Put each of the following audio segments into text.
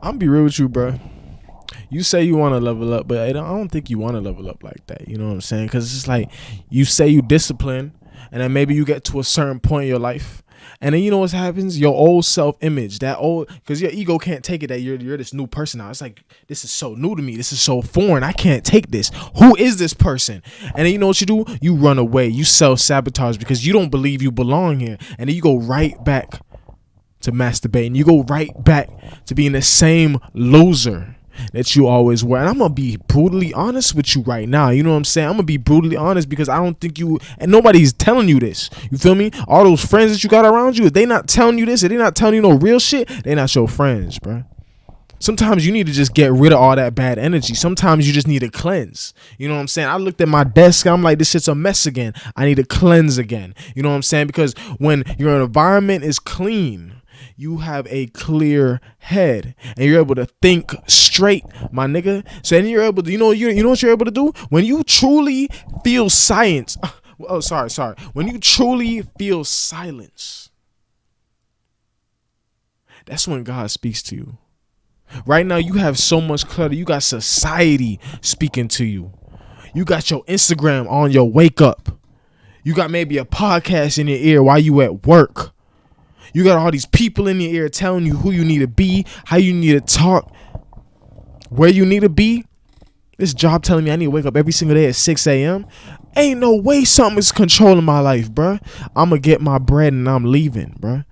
I'm be real with you, bro. You say you want to level up, but I don't think you want to level up like that. You know what I'm saying? Because it's just like you say you discipline, and then maybe you get to a certain point in your life, and then you know what happens? Your old self-image, because your ego can't take it that you're this new person now. It's like, this is so new to me. This is so foreign. I can't take this. Who is this person? And then you know what you do? You run away. You self-sabotage because you don't believe you belong here, and then you go right back to masturbating. You go right back to being the same loser that you always were. And I'm gonna be brutally honest with you right now. You know what I'm saying? I'm gonna be brutally honest because I don't think you, and nobody's telling you this. You feel me? All those friends that you got around you, if they not telling you this, if they not telling you no real shit, they not your friends, bro. Sometimes you need to just get rid of all that bad energy. Sometimes you just need to cleanse. You know what I'm saying? I looked at my desk. I'm like, this shit's a mess again. I need to cleanse again. You know what I'm saying? Because when your environment is clean, you have a clear head and you're able to think straight, my nigga. So then you're able to, you know what you're able to do? When you truly feel silence. Oh, sorry. When you truly feel silence, that's when God speaks to you. Right now, you have so much clutter. You got society speaking to you. You got your Instagram on your wake up. You got maybe a podcast in your ear while you at work. You got all these people in your ear telling you who you need to be, how you need to talk, where you need to be. This job telling me I need to wake up every single day at 6 a.m. Ain't no way something is controlling my life, bruh. I'm going to get my bread and I'm leaving, bruh.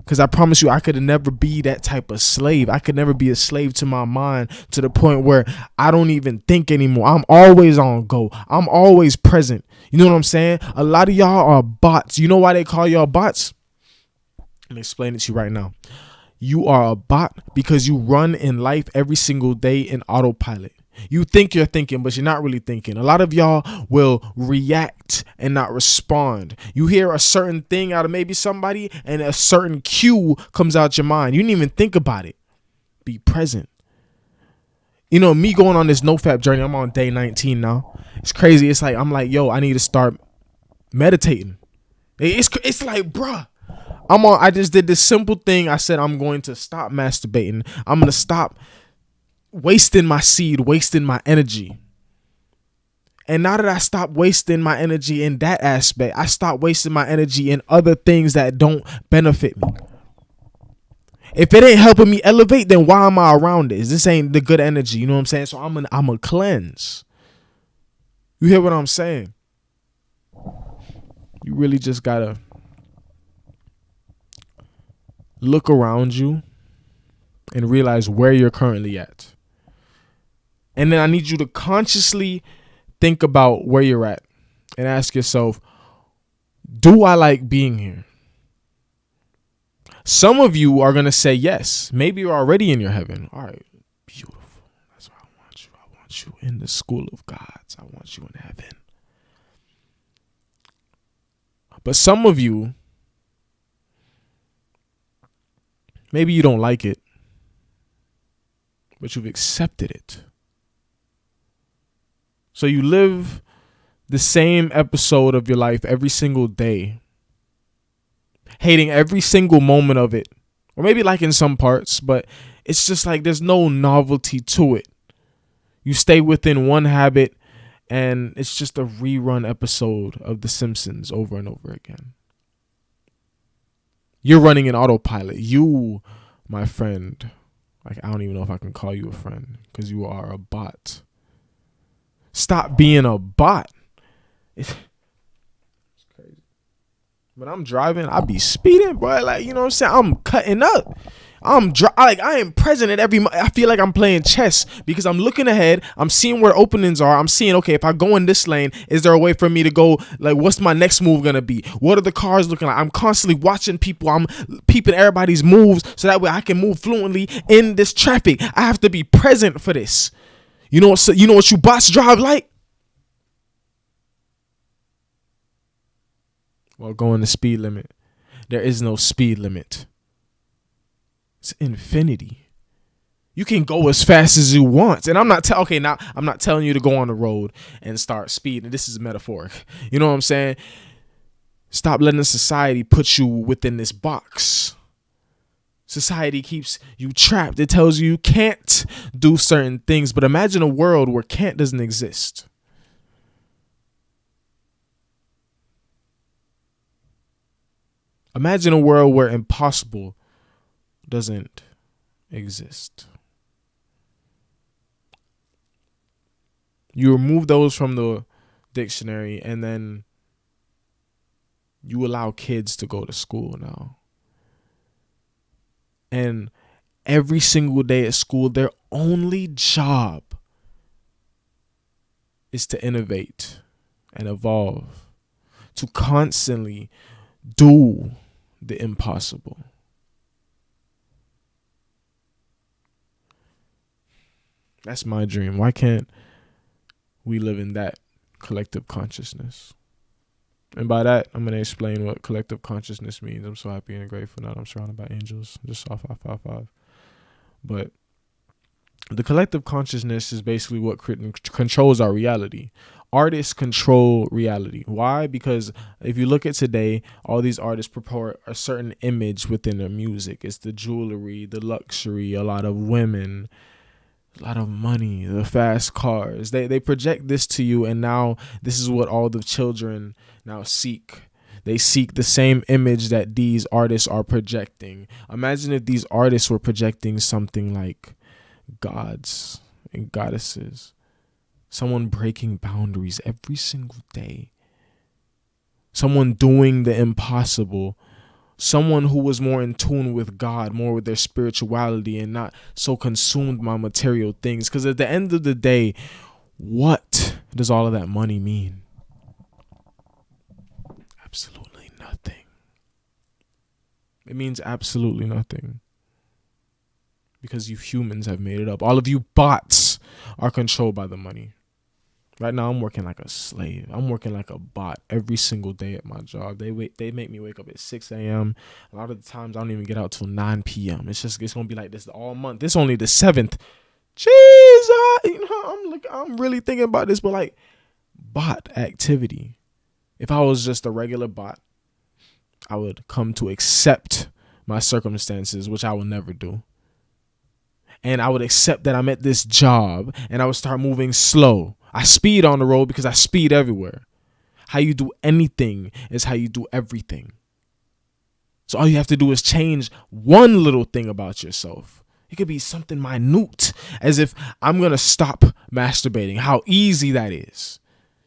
Because I promise you, I could never be that type of slave. I could never be a slave to my mind to the point where I don't even think anymore. I'm always on go. I'm always present. You know what I'm saying? A lot of y'all are bots. You know why they call y'all bots? Let me explain it to you right now. You are a bot because you run in life every single day in autopilot. You think you're thinking, but you're not really thinking. A lot of y'all will react and not respond. You hear a certain thing out of maybe somebody and a certain cue comes out your mind. You didn't even think about it. Be present. You know, me going on this NoFap journey, I'm on day 19 now. It's crazy. It's like, I'm like, yo, I need to start meditating. It's like, bruh. I just did this simple thing. I said, I'm going to stop masturbating. I'm going to stop wasting my seed, wasting my energy. And now that I stop wasting my energy in that aspect, I stop wasting my energy in other things that don't benefit me. If it ain't helping me elevate, then why am I around this? This ain't the good energy. You know what I'm saying? So I'm a cleanse. You hear what I'm saying? You really just gotta look around you and realize where you're currently at. And then I need you to consciously think about where you're at and ask yourself, do I like being here? Some of you are going to say yes. Maybe you're already in your heaven. All right, beautiful. That's where I want you. I want you in the school of gods. I want you in heaven. But some of you, maybe you don't like it, but you've accepted it. So you live the same episode of your life every single day, hating every single moment of it, or maybe like in some parts, but it's just like there's no novelty to it. You stay within one habit, and it's just a rerun episode of The Simpsons over and over again. You're running an autopilot. You, my friend, like I don't even know if I can call you a friend because you are a bot. Stop being a bot. It's crazy. When I'm driving, I be speeding, bro. Like, you know what I'm saying? I'm cutting up. I am present at every. I feel like I'm playing chess because I'm looking ahead. I'm seeing where openings are. I'm seeing, okay, if I go in this lane, is there a way for me to go? Like, what's my next move gonna be? What are the cars looking like? I'm constantly watching people. I'm peeping everybody's moves so that way I can move fluently in this traffic. I have to be present for this. You know what you bots drive like? Well, going the speed limit. There is no speed limit. It's infinity. You can go as fast as you want. And I'm not telling you to go on the road and start speeding. This is metaphoric. You know what I'm saying? Stop letting society put you within this box. Society keeps you trapped. It tells you can't do certain things. But imagine a world where can't doesn't exist. Imagine a world where impossible doesn't exist. You remove those from the dictionary, and then you allow kids to go to school now. And every single day at school, their only job is to innovate and evolve, to constantly do the impossible. That's my dream. Why can't we live in that collective consciousness? And by that, I'm going to explain what collective consciousness means. I'm so happy and grateful now that I'm surrounded by angels. Just saw 555. But the collective consciousness is basically what controls our reality. Artists control reality. Why? Because if you look at today, all these artists purport a certain image within their music. It's the jewelry, the luxury, a lot of women, a lot of money, the fast cars. They project this to you, and now this is what all the children now seek. They seek the same image that these artists are projecting. Imagine if these artists were projecting something like gods and goddesses, someone breaking boundaries every single day, someone doing the impossible, someone who was more in tune with God, more with their spirituality, and not so consumed by material things. Because at the end of the day, what does all of that money mean? Absolutely nothing. It means absolutely nothing. Because you humans have made it up. All of you bots are controlled by the money. Right now, I'm working like a slave. I'm working like a bot every single day at my job. They make me wake up at 6 a.m. A lot of the times, I don't even get out till 9 p.m. It's going to be like this all month. This only the 7th. Jeez, I'm really thinking about this, but like bot activity. If I was just a regular bot, I would come to accept my circumstances, which I will never do. And I would accept that I'm at this job, and I would start moving slow. I speed on the road because I speed everywhere. How you do anything is how you do everything. So all you have to do is change one little thing about yourself. It could be something minute, as if I'm going to stop masturbating. How easy that is.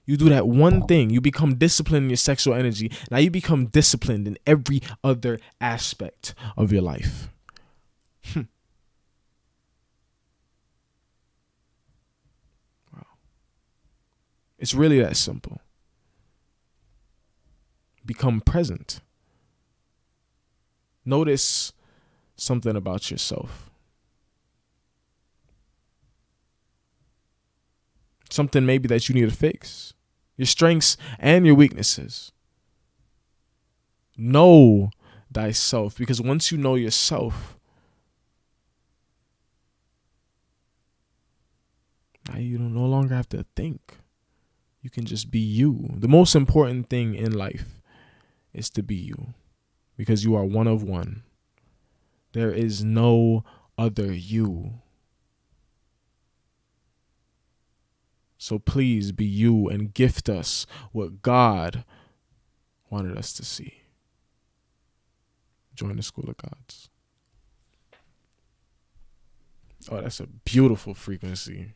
You do that one thing. You become disciplined in your sexual energy. Now you become disciplined in every other aspect of your life. It's really that simple. Become present. Notice something about yourself. Something maybe that you need to fix. Your strengths and your weaknesses. Know thyself, because once you know yourself, now you don't no longer have to think. You can just be you. The most important thing in life is to be you, because you are one of one. There is no other you. So please be you and gift us what God wanted us to see. Join the School of Gods. Oh, that's a beautiful frequency.